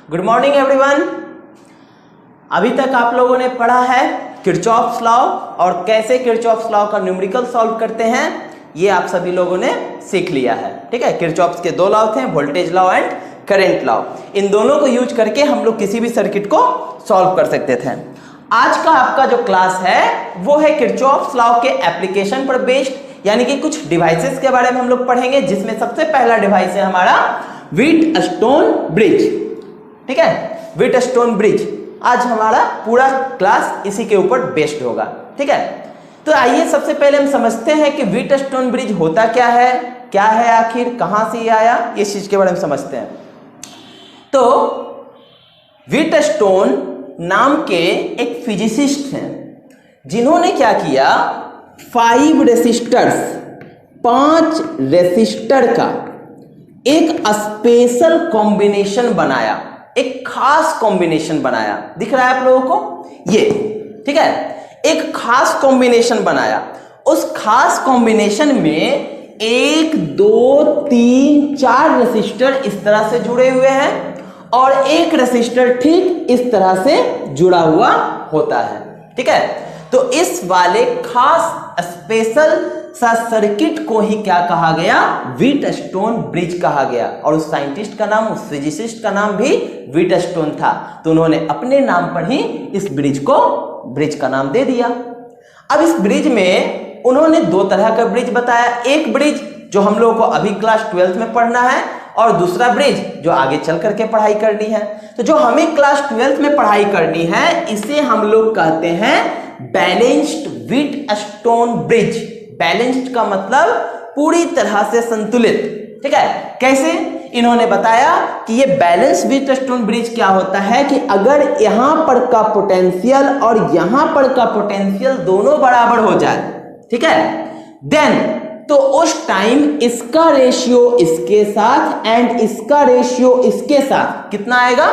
Good morning everyone. अभी तक आप लोगों ने पढ़ा है किरचॉफ्स लॉ और कैसे किरचॉफ्स लॉ का न्यूमेरिकल सॉल्व करते हैं, ये आप सभी लोगों ने सीख लिया है। ठीक है, किरचॉफ्स के दो लॉ थे, voltage law and current law. इन दोनों को यूज करके हम लोग किसी भी सर्किट को सॉल्व कर सकते थे। आज का आपका जो क्लास है वो है किरचॉफ्स लॉ के एप्लीकेशन पर बेस्ड, यानी कि कुछ डिवाइसेस के बारे में हम लोग पढ़ेंगे, जिसमें सबसे पहला डिवाइस है हमारा व्हीटस्टोन ब्रिज। ठीक है, व्हीटस्टोन ब्रिज। आज हमारा पूरा क्लास इसी के ऊपर बेस्ड होगा। ठीक है, तो आइए सबसे पहले हम समझते हैं कि व्हीटस्टोन ब्रिज होता क्या है आखिर, कहां से ये आया, इस चीज के बारे में समझते हैं। तो व्हीटस्टोन नाम के एक फिजिसिस्ट हैं, जिन्होंने क्या किया, 5 रेसिस्टर का एक स्पेशल कॉम्बिनेशन बनाया, एक खास कॉम्बिनेशन बनाया। दिख रहा है आप लोगों को ये? ठीक है, एक खास कॉम्बिनेशन बनाया। उस खास कॉम्बिनेशन में 1 2 3 4 रेसिस्टर इस तरह से जुड़े हुए हैं और एक रेसिस्टर ठीक इस तरह से जुड़ा हुआ होता है। ठीक है, तो इस वाले खास स्पेशल सा सर्किट को ही क्या कहा गया, व्हीटस्टोन ब्रिज कहा गया। और उस साइंटिस्ट का नाम, उस फिजिसिस्ट का नाम भी व्हीटस्टोन था, तो उन्होंने अपने नाम पर ही इस ब्रिज का नाम दे दिया। अब इस ब्रिज में उन्होंने 2 तरह का ब्रिज बताया। एक ब्रिज जो हम लोगों को अभी क्लास 12th में पढ़ना है, और दूसरा ब्रिज जो आगे चल करके पढ़ाई करनी है। तो जो हमें क्लास 12th में पढ़ाई करनी है, इसे हम लोग कहते हैं बैलेंस्ड व्हीटस्टोन ब्रिज। बैलेंस्ड का मतलब पूरी तरह से संतुलित। ठीक है, कैसे? इन्होंने बताया कि ये बैलेंस व्हीटस्टोन ब्रिज क्या होता है कि अगर यहां पर का पोटेंशियल और यहां पर का पोटेंशियल दोनों बराबर हो जाए, ठीक है, देन तो उस टाइम इसका रेशियो इसके साथ एंड इसका रेशियो इसके साथ कितना आएगा,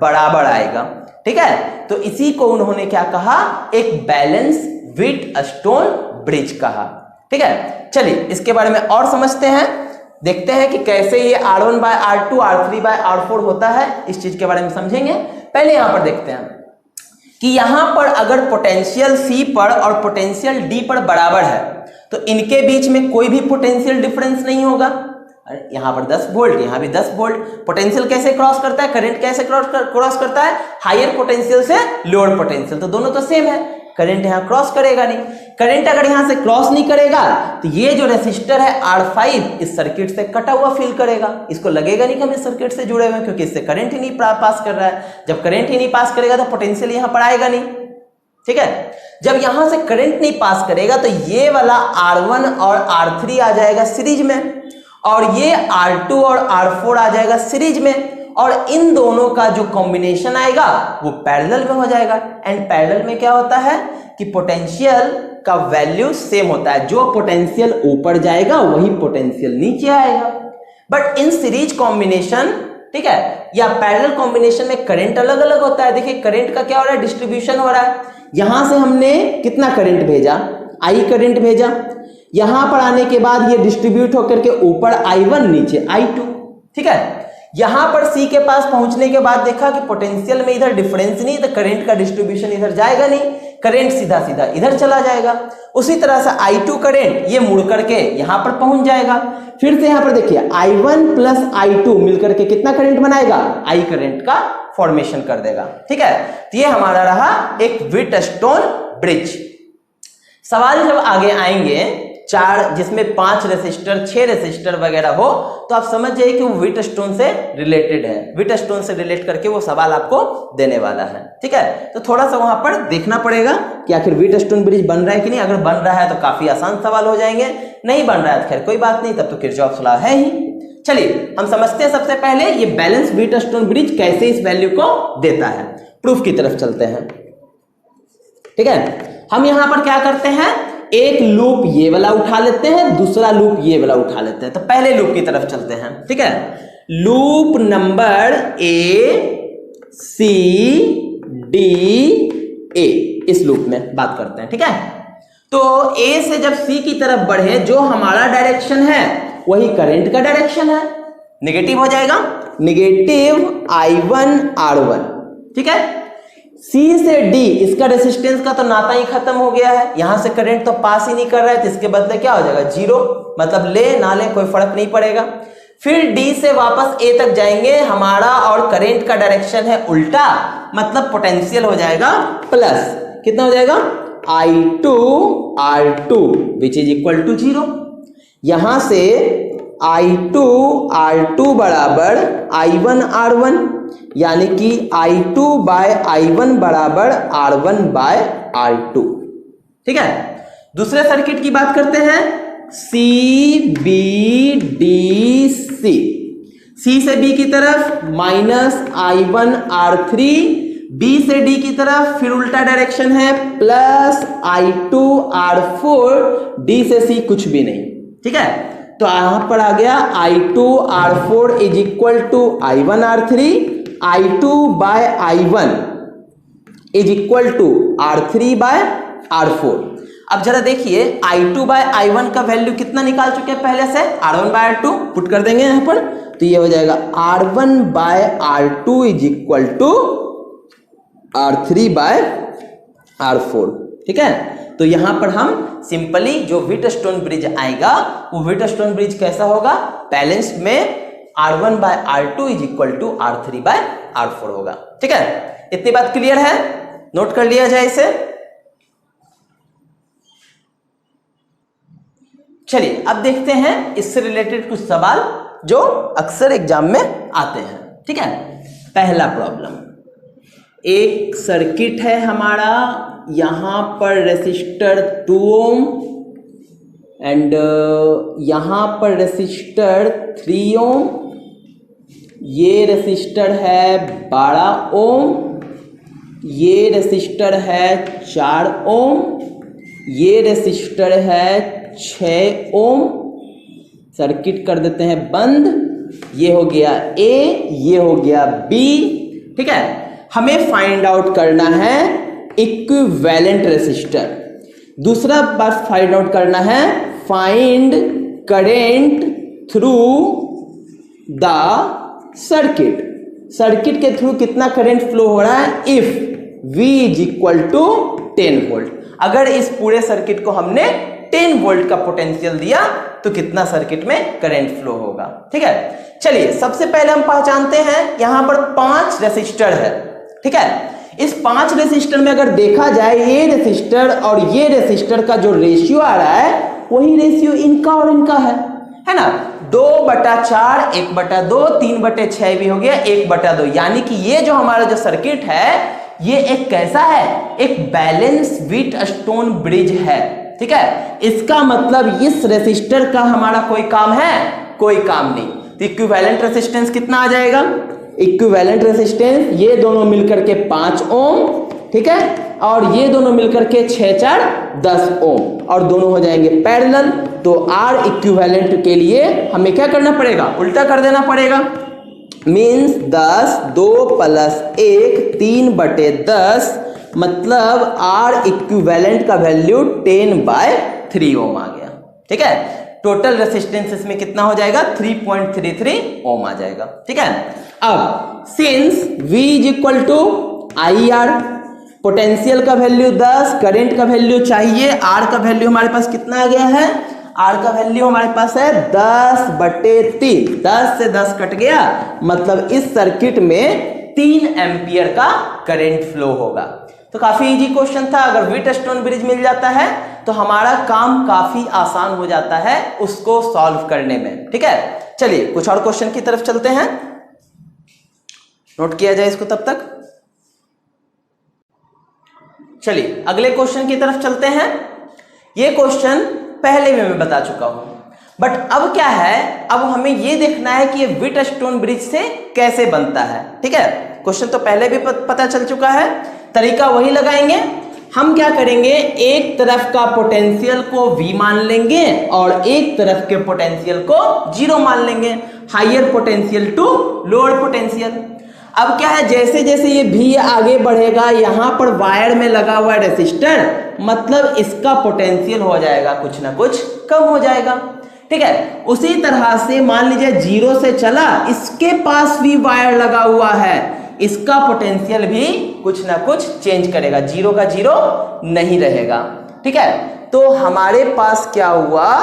बराबर आएगा। ठीक है, तो इसी को उन्होंने क्या कहा, एक बैलेंस व्हीटस्टोन ब्रिज कहा। ठीक है, चलिए इसके बारे में और समझते हैं, देखते हैं कि कैसे ये R1/R2 R3/R4 होता है, इस चीज के बारे में समझेंगे। पहले यहां पर देखते हैं कि यहां पर अगर पोटेंशियल C पर और पोटेंशियल D पर बराबर है, तो इनके बीच में कोई भी पोटेंशियल डिफरेंस नहीं होगा। यहां पर 10 वोल्ट, यहां भी 10 वोल्ट। पोटेंशियल कैसे क्रॉस करता है, करंट कैसे क्रॉस करता है, हायर पोटेंशियल से लोअर पोटेंशियल, तो दोनों तो सेम है। करंट यहां क्रॉस करेगा नहीं। करंट अगर यहां से क्रॉस नहीं करेगा तो ये जो रेसिस्टर है R5 इस सर्किट से कटा हुआ फील करेगा, इसको लगेगा नहीं कि हम इस सर्किट से जुड़े हुए हैं, क्योंकि इससे करंट ही नहीं पास कर रहा है। जब करंट ही नहीं पास करेगा तो पोटेंशियल यहां पर आएगा नहीं। ठीक है, जब यहां से करंट नहीं पास करेगा तो ये वाला R1 और R3 आ जाएगा सीरीज में, और ये R2 और R4 आ जाएगा सीरीज में, और इन दोनों का जो कॉम्बिनेशन आएगा वो पैरेलल में हो जाएगा। एंड पैरेलल में क्या होता है कि पोटेंशियल का वैल्यू सेम होता है, जो पोटेंशियल ऊपर जाएगा वही पोटेंशियल नीचे आएगा। बट इन सीरीज कॉम्बिनेशन, ठीक है, या पैरेलल कॉम्बिनेशन में करंट अलग अलग होता है। देखिए करंट का क्या हो रहा है, डिस्ट्रीब्यूशन हो रहा है। यहां से हमने कितना करंट भेजा, I करंट भेजा, यहां पर आने के बाद ये डिस्ट्रीब्यूट होकर के ऊपर I1 नीचे I2। ठीक है, यहां पर C के पास पहुंचने के बाद देखा कि पोटेंशियल में इधर डिफरेंस नहीं, तो करंट का डिस्ट्रीब्यूशन इधर जाएगा नहीं, करंट सीधा सीधा इधर चला जाएगा। उसी तरह से I2 करंट ये मुड़ करके यहां पर पहुंच जाएगा। फिर से यहां पर देखिए I1 प्लस I2 मिलकर के कितना करंट बनाएगा, I करंट का फॉर्मेशन कर देगा। ठीक है, तो ये हमारा रहा एक व्हीटस्टोन ब्रिज। सवाल जब आगे आएंगे 4, जिसमें 5 रेसिस्टर 6 रेसिस्टर वगैरह हो, तो आप समझ जाइए कि वो व्हीटस्टोन से रिलेटेड है। व्हीटस्टोन से रिलेट करके वो सवाल आपको देने वाला है। ठीक है, तो थोड़ा सा वहां पर देखना पड़ेगा कि आखिर व्हीटस्टोन ब्रिज बन रहा है कि नहीं। अगर बन रहा है तो काफी आसान सवाल हो जाएंगे, नहीं बन रहा है तो खैर कोई बात नहीं, तब तो किरचॉफ्स लॉ है ही। चलिए हम समझते हैं सबसे पहले ये बैलेंस व्हीटस्टोन ब्रिज कैसे इस वैल्यू को देता है। प्रूफ की तरफ चलते हैं। ठीक है, हम यहां पर क्या करते हैं, एक लूप ये वाला उठा लेते हैं, दूसरा लूप ये वाला उठा लेते हैं। तो पहले लूप की तरफ चलते हैं। ठीक है, लूप नंबर ACDA, इस लूप में बात करते हैं। ठीक है, तो A से जब C की तरफ बढ़े, जो हमारा डायरेक्शन है वही करंट का डायरेक्शन है, नेगेटिव हो जाएगा, नेगेटिव I1 R1, ठीक है। C से D इसका रेसिस्टेंस का तो नाता ही खत्म हो गया है, यहां से करंट तो पास ही नहीं कर रहा है, तो इसके बदले क्या हो जाएगा, जीरो, मतलब ले ना ले कोई फर्क नहीं पड़ेगा। फिर D से वापस A तक जाएंगे, हमारा और करंट का डायरेक्शन है उल्टा, मतलब पोटेंशियल हो जाएगा प्लस, कितना हो जाएगा, I2 R2 which is equal to 0। यहां से I2 R2 बराबर I1 R1, यानी कि I2 बाय I1 बराबर R1 बाय R2, ठीक है। दूसरे सर्किट की बात करते हैं, C B D C, C से B की तरफ माइनस I1 R3, B से D की तरफ फिर उल्टा डायरेक्शन है प्लस I2 R4, D से C कुछ भी नहीं, ठीक है। तो यहां पर आ गया I2 R4 is equal to I1 R3, I2 by I1 is equal to R3 by R4। अब जरा देखिए I2 बाय I1 का वैल्यू कितना निकाल चुके हैं पहले से, R1 बाय R2 पुट कर देंगे यहां पर, तो ये हो जाएगा R1 by R2 is equal to R3 by R4, ठीक है। तो यहां पर हम सिंपली जो व्हीटस्टोन ब्रिज आएगा वो व्हीटस्टोन ब्रिज कैसा होगा, बैलेंस्ड में R1 by R2 is equal to R3 by R4 होगा, ठीक है। इतनी बात क्लियर है, नोट कर लिया जाए इसे। चलिए अब देखते हैं इससे रिलेटेड कुछ सवाल जो अक्सर एग्जाम में आते हैं, ठीक है। पहला प्रॉब्लम, एक सर्किट है हमारा, यहां पर रेसिस्टर 2 ओम एंड यहां पर रेसिस्टर 3 ओम, ये रेसिस्टर है 12 ओम, ये रेसिस्टर है 4 ओम, ये रेसिस्टर है 6 ओम। सर्किट कर देते हैं बंद, ये हो गया A, ये हो गया B, ठीक है। हमें फाइंड आउट करना है इक्विवेलेंट रेसिस्टर। दूसरा बात फाइंड आउट करना है, find current through the circuit, circuit के थ्रू कितना करंट फ्लो हो रहा है, if V is equal to 10 volt. अगर इस पूरे सर्किट को हमने 10 वोल्ट का पोटेंशियल दिया तो कितना सर्किट में करंट फ्लो होगा, ठीक है। चलिए सबसे पहले हम पहचानते हैं, यहां पर 5 रेसिस्टर है, ठीक है। इस 5 रेसिस्टर में अगर देखा जाए, ये रेसिस्टर और ये रेसिस्टर का जो रेशियो आ रहा है वही रेशियो इनका और इनका है ना, 2/4, 1/2, 3/6 भी हो गया, 1/2, यानी कि ये जो हमारा जो सर्किट है ये एक कैसा है, एक बैलेंस व्हीटस्टोन ब्रिज है, ठीक है। इसका मतलब इस रेसिस्टर का हमारा कोई काम है, कोई काम नहीं। तो इक्विवेलेंट रेसिस्टेंस कितना आ जाएगा, इक्विवेलेंट रेसिस्टेंस ये दोनों मिलकर के 5 ओम, ठीक है, और ये दोनों मिलकर के 6 4 10 ओम, और दोनों हो जाएंगे पैरेलल। तो R इक्विवेलेंट के लिए हमें क्या करना पड़ेगा, उल्टा कर देना पड़ेगा, मीन्स 10, 2 + 1 3/10, मतलब R इक्विवेलेंट का वैल्यू 10/3 ओम आ गया, ठीक है। टोटल रेसिस्टेंस इसमें कितना हो जाएगा, 3.33 ओम आ जाएगा, ठीक है। अब since V is equal to IR, potential का वैल्यू 10, करंट का वैल्यू चाहिए, R का वैल्यू हमारे पास कितना आ गया है, R का वैल्यू हमारे पास है 10/3, 10 से 10 कट गया, मतलब इस सर्किट में 3 एम्पियर का करंट फ्लो होगा। तो काफी इजी क्वेश्चन था, अगर व्हीटस्टोन ब्रिज मिल जाता है तो हमारा काम काफी आसान हो जाता है उसको सॉल्व करने में, ठीक है। चलिए कुछ और क्वेश्चन की तरफ चलते हैं, नोट किया जाए इसको तब तक। चलिए अगले क्वेश्चन की तरफ चलते हैं। ये क्वेश्चन पहले भी मैं बता चुका हूं, बट अब क्या है, अब हमें ये देखना है कि ये व्हीटस्टोन ब्रिज से कैसे बनता है, ठीक है। क्वेश्चन तो पहले भी पता चल चुका है, तरीका वही लगाएंगे। हम क्या करेंगे, एक तरफ का पोटेंशियल को V मान लेंगे और एक तरफ के पोटेंशियल को 0 मान लेंगे, higher potential to lower potential. अब क्या है, जैसे जैसे ये V आगे बढ़ेगा, यहां पर वायर में लगा हुआ रेसिस्टर, मतलब इसका पोटेंशियल हो जाएगा कुछ ना कुछ कम हो जाएगा। ठीक है, उसी तरह से मान लीजिए 0 से चला, इसके पास भी वायर लगा हुआ है, इसका पोटेंशियल भी कुछ ना कुछ चेंज करेगा, 0 का 0 नहीं रहेगा। ठीक है, तो हमारे पास क्या हुआ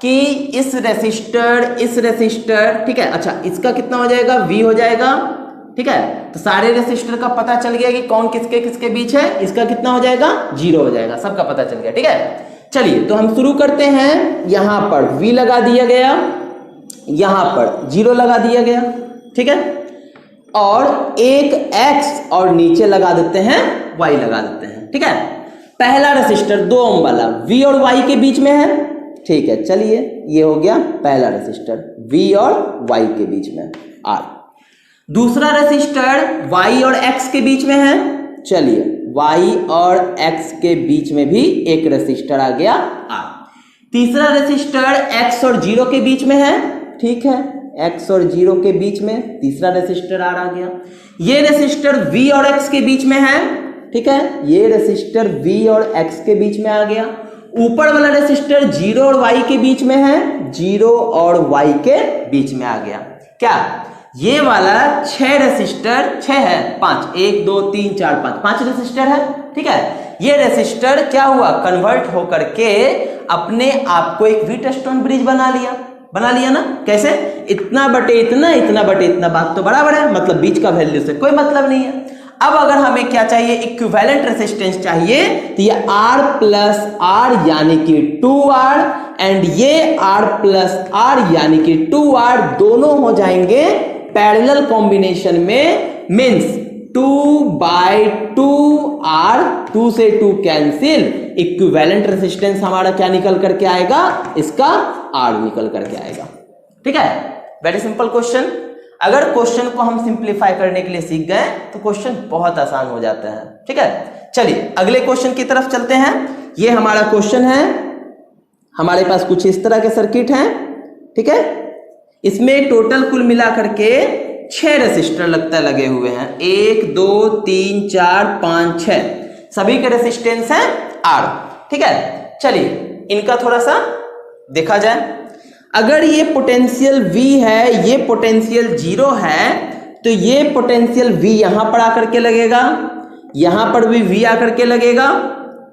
कि इस रेसिस्टर, ठीक है, अच्छा इसका कितना हो जाएगा, V हो जाएगा। ठीक है, तो सारे रेसिस्टर का पता चल गया कि कौन किसके किसके बीच है, इसका कितना हो जाएगा, 0 हो जाएगा, सबका पता चल गया। ठीक है, चलिए तो हम शुरू करते हैं। यहां पर V लगा दिया गया, यहां पर 0 लगा दिया गया। ठीक है, और एक X और नीचे लगा देते हैं Y लगा देते हैं। ठीक है, पहला रेसिस्टर 2 ओम वाला V और Y के बीच में है। ठीक है, चलिए ये हो गया पहला रेसिस्टर V और Y के बीच में R। दूसरा रेसिस्टर Y और X के बीच में है। चलिए Y और X के बीच में भी एक रेसिस्टर आ गया R। तीसरा रेसिस्टर X और 0 के बीच में है। ठीक है, X और 0 के बीच में तीसरा रेसिस्टर R आ गया। ये रेसिस्टर V और X के बीच में है। ठीक है, ये रेसिस्टर V और X के बीच में आ गया। ऊपर वाला रेसिस्टर 0 और Y के बीच में है, 0 और Y के बीच में आ गया। क्या ये वाला 6 रेसिस्टर, 6 है 5, 1 2 3 4 5 रेसिस्टर है। ठीक है, ये रेसिस्टर क्या हुआ, कन्वर्ट होकर के अपने आप को एक व्हीटस्टोन ब्रिज बना लिया ना। कैसे, इतना बटे इतना, इतना बटे इतना, बात तो बराबर है, मतलब बीच का वैल्यू से कोई मतलब नहीं है। अब अगर हमें क्या चाहिए, इक्विवेलेंट रेसिस्टेंस चाहिए, तो ये R प्लस R यानी कि 2R एंड ये R प्लस R यानी कि 2R दोनों हो जाएंगे पैरेलल कॉम्बिनेशन में, मींस 2/2R, 2 से 2 कैंसिल, इक्विवेलेंट रेसिस्टेंस हमारा क्या निकल करके आएगा, इसका R निकल करके आएगा। ठीक है, वेरी सिंपल क्वेश्चन। अगर क्वेश्चन को हम सिंप्लीफाई करने के लिए सीख गए तो क्वेश्चन बहुत आसान हो जाता है। ठीक है, चलिए अगले क्वेश्चन की तरफ चलते हैं। ये हमारा क्वेश्चन है, हमारे पास कुछ इस तरह के सर्किट हैं। ठीक है, इसमें टोटल कुल मिलाकर के 6 रेसिस्टर लगे हुए हैं, 1 2 3 4 5 6, सभी के रेसिस्टेंस हैं R। ठीक है, चलिए इनका थोड़ा सा देखा जाए। अगर ये पोटेंशियल V है, ये पोटेंशियल 0 है, तो ये पोटेंशियल V यहां पर आकर के लगेगा, यहां पर भी V आकर के लगेगा।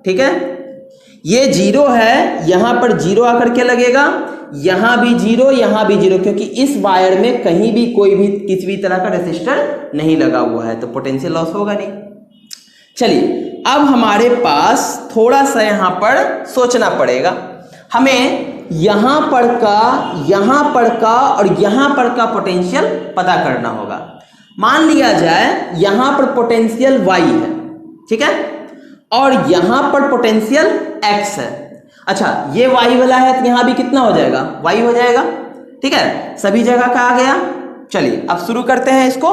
ठीक है, ये 0 है, यहां पर 0 आकर के लगेगा, यहां भी 0, यहां भी 0, क्योंकि इस वायर में कहीं भी कोई भी किसी भी तरह का रेसिस्टर नहीं लगा हुआ है, तो पोटेंशियल लॉस होगा नहीं। चलिए अब हमारे पास थोड़ा सा यहां पर सोचना पड़ेगा, हमें यहां पर का और यहां पर का पोटेंशियल पता करना होगा। मान लिया जाए यहां पर पोटेंशियल Y है, ठीक है, और यहां पर पोटेंशियल X है। अच्छा, ये Y वाला है तो यहां भी कितना हो जाएगा, Y हो जाएगा। ठीक है, सभी जगह का आ गया। चलिए अब शुरू करते हैं इसको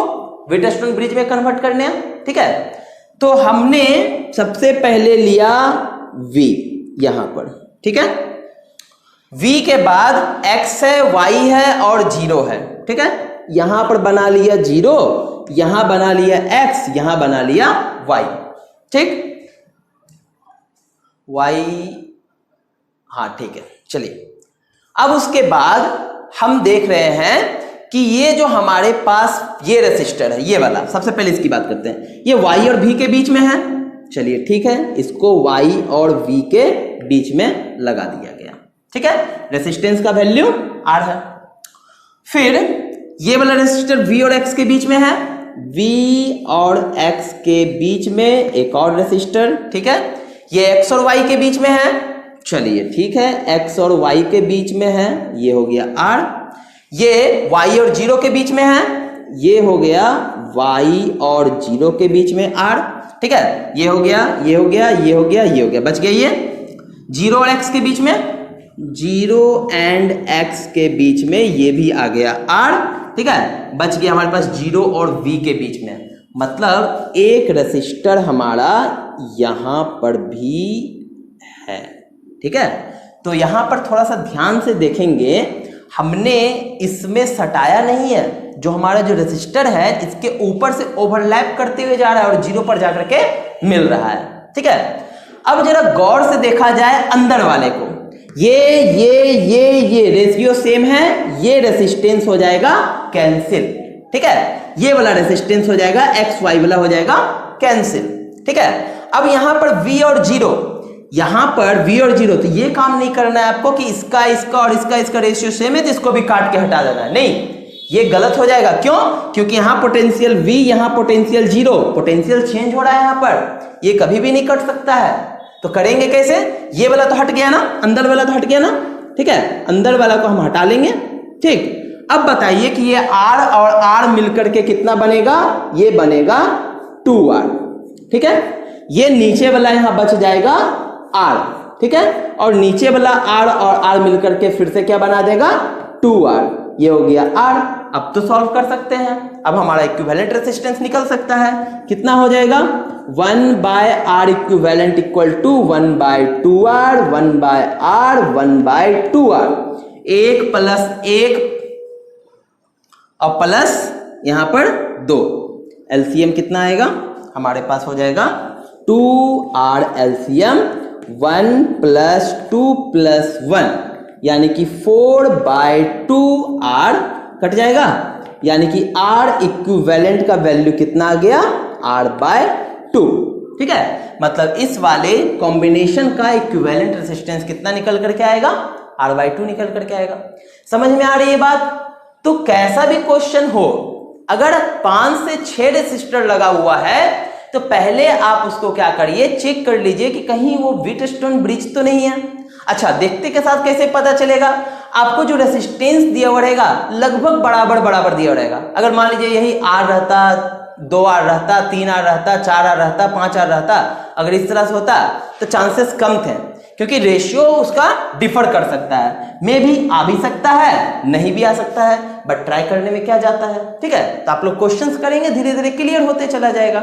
व्हीटस्टोन ब्रिज में कन्वर्ट करने। ठीक है, तो हमने सबसे पहले लिया V यहां पर। ठीक है, V के बाद X है, Y है और 0 है। ठीक है, यहां पर बना लिया 0, यहां बना लिया X, यहां बना लिया Y। ठीक, Y, हाँ ठीक है। चलिए अब उसके बाद हम देख रहे हैं कि ये जो हमारे पास ये रेसिस्टर है, ये वाला, सबसे पहले इसकी बात करते हैं। ये Y और V के बीच में है। चलिए ठीक है, इसको Y और V के बीच में लगा दिया गया। ठीक है, रेसिस्टेंस का वैल्यू R है। फिर ये वाला रेसिस्टर V और X के बीच में है, V और X के बीच में एक और रेसिस्टर। ठीक है, ये X और Y के बीच में है। चलिए ठीक है, X और Y के बीच में है, ये हो गया R। ये Y और 0 के बीच में है, ये हो गया Y और 0 के बीच में R। ठीक है, ये हो गया, ये हो गया, ये हो गया, ये हो गया, बच गया ये 0 और X के बीच में, 0 एंड X के बीच में ये भी आ गया R। ठीक है, बच गया हमारे पास 0 और V के बीच में, मतलब एक रेसिस्टर हमारा यहां पर भी है। ठीक है, तो यहां पर थोड़ा सा ध्यान से देखेंगे, हमने इसमें सटाया नहीं है, जो हमारा जो रेसिस्टर है इसके ऊपर से ओवरलैप करते हुए जा रहा है और जीरो पर जाकर के मिल रहा है। ठीक है, अब जरा गौर से देखा जाए अंदर वाले को, ये रेशियो सेम है, ये रेसिस्टेंस हो जाएगा कैंसिल। ठीक है, ये वाला रेसिस्टेंस हो जाएगा, एक्स वाई वाला हो जाएगा कैंसिल। ठीक है, अब यहां पर V और जीरो, यहां पर V और जीरो, तो ये काम नहीं करना है आपको कि इसका और इसका रेशियो सेम है तो इसको भी काट के हटा देना है, नहीं, ये गलत हो जाएगा। क्यों? क्योंकि यहां पोटेंशियल V, यहां पोटेंशियल जीरो, पोटेंशियल चेंज हो रहा है यहां पर, ये कभी भी नहीं कट सकता है। तो करेंगे कैसे? ये वाला तो हट गया ना, अंदर वाला तो हट गया ना। ठीक है, अंदर वाला को हम हटा लेंगे। ठीक, अब बताइए कि ये R और R मिलकर के कितना बनेगा? ये बनेगा 2R। ठीक है, ये नीचे वाला यहां बच जाएगा R। ठीक है, और नीचे वाला R और R मिलकर के फिर से क्या बना देगा? 2R। ये हो गया R। अब तो सॉल्व कर सकते हैं, अब हमारा इक्विवेलेंट रेजिस्टेंस निकल सकता है। कितना हो जाएगा? 1/R equivalent equal to 1/2R, 1/R, 1/2R। 1 + 1 और प्लस यहां पर 2, एलसीएम कितना आएगा? हमारे पास हो जाएगा 2R एलसीएम 1 + 2 + 1, यानी कि 4/2R कट जाएगा, यानी कि R इक्विवेलेंट का वैल्यू कितना आ गया? R/2। ठीक है, मतलब इस वाले कॉम्बिनेशन का इक्विवेलेंट रेजिस्टेंस कितना निकल करके आएगा? R/2 निकल करके आएगा। समझ में आ रही है बात? तो कैसा भी क्वेश्चन हो, अगर 5 से 6 रेसिस्टर लगा हुआ है तो पहले आप उसको क्या करिए, चेक कर लीजिए कि कहीं वो व्हीटस्टोन ब्रिज तो नहीं है। अच्छा, देखते के साथ कैसे पता चलेगा? आपको जो रेसिस्टेंस दिया हुआ रहेगा लगभग बराबर दिया रहेगा। अगर मान लीजिए यही R रहता, 2R रहता, 3R रहता, 4R रहता, 5R रहता, अगर इस तरह से होता तो चांसेस कम थे, क्योंकि रेशियो उसका डिफर कर सकता है। मे भी आ भी सकता है, नहीं भी आ सकता है, बट ट्राई करने में क्या जाता है। ठीक है, तो आप लोग क्वेश्चंस करेंगे, धीरे धीरे क्लियर होते चला जाएगा।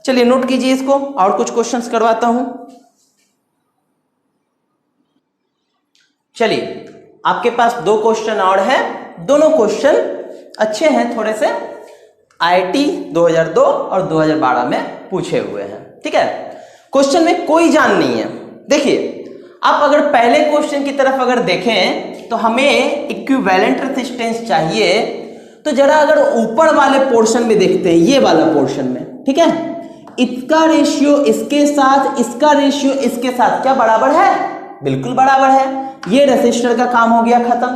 चलिए नोट कीजिए इसको, और कुछ क्वेश्चंस करवाता हूं। चलिए, आपके पास 2 क्वेश्चन और हैं, दोनों क्वेश्चन अच्छे हैं, थोड़े से IIT 2002 और 2012 में पूछे हुए हैं। ठीक है, क्वेश्चन में कोई जान नहीं है। देखिए, आप अगर पहले क्वेश्चन की तरफ अगर देखें तो हमें इक्विवेलेंट रेजिस्टेंस चाहिए, तो जरा अगर ऊपर वाले पोर्शन में देखते हैं, ये वाला पोर्शन में, ठीक है, इसका रेशियो इसके साथ, इसका रेशियो इसके साथ क्या बराबर है? बिल्कुल बराबर है। ये रेसिस्टर का काम हो गया खत्म।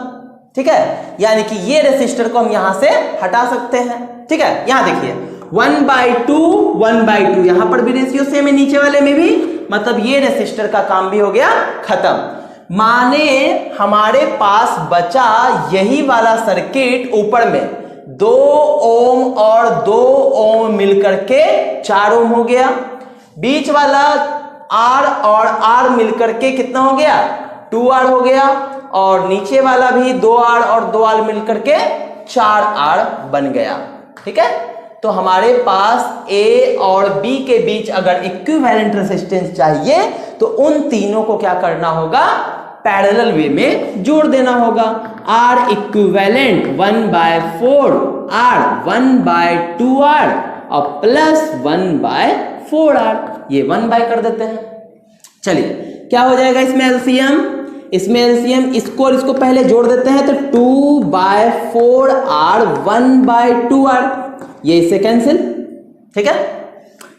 ठीक है, यानी कि ये रेसिस्टर को हम यहां से हटा सकते हैं। ठीक है, यहां देखिए 1/2 यहां पर भी रेशियो सेम है, नीचे वाले में भी, मतलब ये रेसिस्टर का काम भी हो गया खत्म। माने हमारे पास बचा यही वाला सर्किट, ऊपर में 2 ओम और 2 ओम मिलकर के 4 ओम हो गया, बीच वाला R और R मिलकर के कितना हो गया? 2R हो गया, और नीचे वाला भी 2R और 2R मिलकर के 4R बन गया। ठीक है, तो हमारे पास A और B के बीच अगर इक्विवेलेंट रेजिस्टेंस चाहिए तो उन तीनों को क्या करना होगा? पैरेलल वे में जोड़ देना होगा। R इक्विवेलेंट 1/4R 1/2R और प्लस 1/4R, ये 1 कर देते हैं। चलिए, क्या हो जाएगा इसमें एलसीएम? इसमें एलसीएम इसको और इसको पहले जोड़ देते हैं, तो 2/4R 1/2R, ये इससे कैंसिल। ठीक है,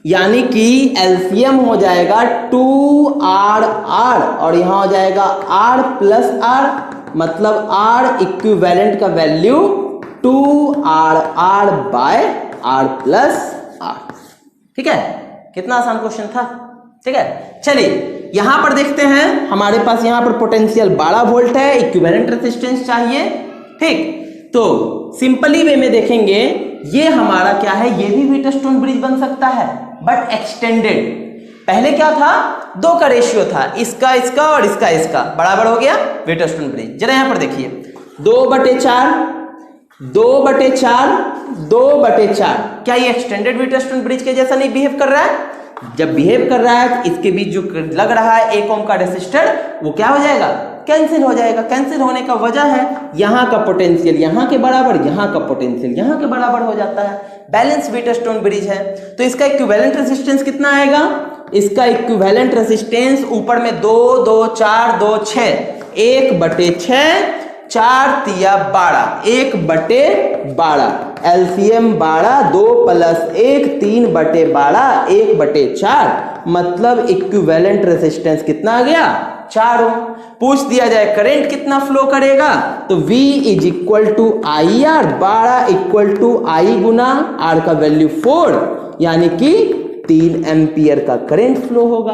यानी कि एलसीएम हो जाएगा 2RR और यहां हो जाएगा R + R, मतलब R इक्विवेलेंट का वैल्यू 2RR/R + R। ठीक है, कितना आसान क्वेश्चन था। ठीक है, चलिए यहां पर देखते हैं, हमारे पास यहां पर पोटेंशियल 12 वोल्ट है, इक्विवेलेंट रेजिस्टेंस चाहिए। ठीक, तो सिंपली वे में देखेंगे, ये हमारा क्या है? ये भी व्हीटस्टोन ब्रिज बन सकता है, बट एक्सटेंडेड। पहले क्या था? 2 का रेशियो था, इसका और इसका बराबर हो गया व्हीटस्टोन ब्रिज। जरा यहां पर देखिए 2/4 2/4 2/4, क्या ये एक्सटेंडेड व्हीटस्टोन ब्रिज के जैसा नहीं बिहेव कर रहा है? जब बिहेव कर रहा है तो इसके बीच जो लग रहा है 1 ओम का रेसिस्टर, वो क्या हो जाएगा? कैंसिल हो जाएगा। कैंसिल होने का वजह है यहाँ का पोटेंशियल यहाँ के बराबर, यहाँ का पोटेंशियल यहाँ के बराबर हो जाता है। बैलेंस व्हीटस्टोन ब्रिज है तो इसका इक्विवेलेंट रेजिस्टेंस कितना आएगा? इसका इक्विवेलेंट रेजिस्टेंस ऊपर में 2 2 4 2 6 1/6 4 तिया 12 1/12 एलसीएम 12 2 + 1 3/12 1/4 मतलब इक्विवेलेंट रेजिस्टेंस कितना आ गया? 4 ओम। पूछ दिया जाए करंट कितना फ्लो करेगा तो V = IR 12 = I Guna R का वैल्यू 4 यानी कि 3 एम्पियर का करंट फ्लो होगा।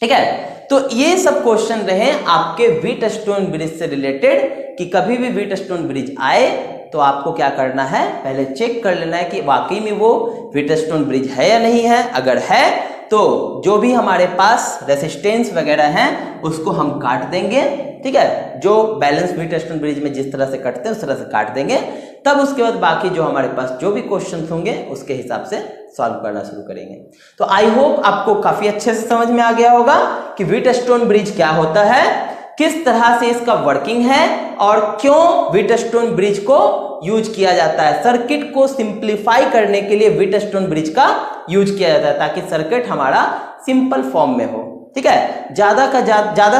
ठीक है, तो ये सब क्वेश्चन रहे आपके व्हीटस्टोन ब्रिज से रिलेटेड कि कभी भी व्हीटस्टोन ब्रिज आए तो आपको क्या करना है, पहले चेक कर लेना है कि वाकई में वो व्हीटस्टोन ब्रिज है या नहीं है। अगर है तो जो भी हमारे पास रेसिस्टेंस वगैरह हैं उसको हम काट देंगे। ठीक है, जो बैलेंस व्हीटस्टोन ब्रिज में जिस तरह से कटते हैं उस तरह से काट देंगे। तब उसके बाद बाकी जो हमारे पास जो भी क्वेश्चन होंगे उसके हिसाब से सॉल्व करना शुरू करेंगे। तो आई होप आपको काफी अच्छे से समझ में आ गया होगा कि व्हीटस्टोन ब्रिज क्या होता है, किस तरह से इसका वर्किंग है और क्यों व्हीटस्टोन ब्रिज को यूज किया जाता है। सर्किट को सिंप्लीफाई करने के लिए व्हीटस्टोन ब्रिज का यूज किया जाता है ताकि सर्किट हमारा सिंपल फॉर्म में हो। ठीक है, ज्यादा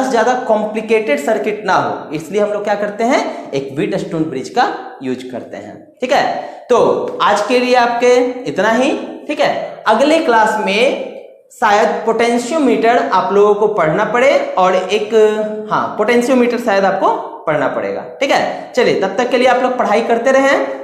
से ज्यादा कॉम्प्लिकेटेड सर्किट ना हो, इसलिए हम लोग क्या करते हैं, एक व्हीटस्टोन ब्रिज का यूज करते हैं। ठीक है, तो आज के लिए आपके इतना ही। ठीक है, अगले क्लास में शायद पोटेंशियोमीटर आप लोगों को पढ़ना पड़े और एक पोटेंशियोमीटर शायद आपको पढ़ना पड़ेगा। ठीक है, चलिए तब तक के लिए आप लोग पढ़ाई करते रहें।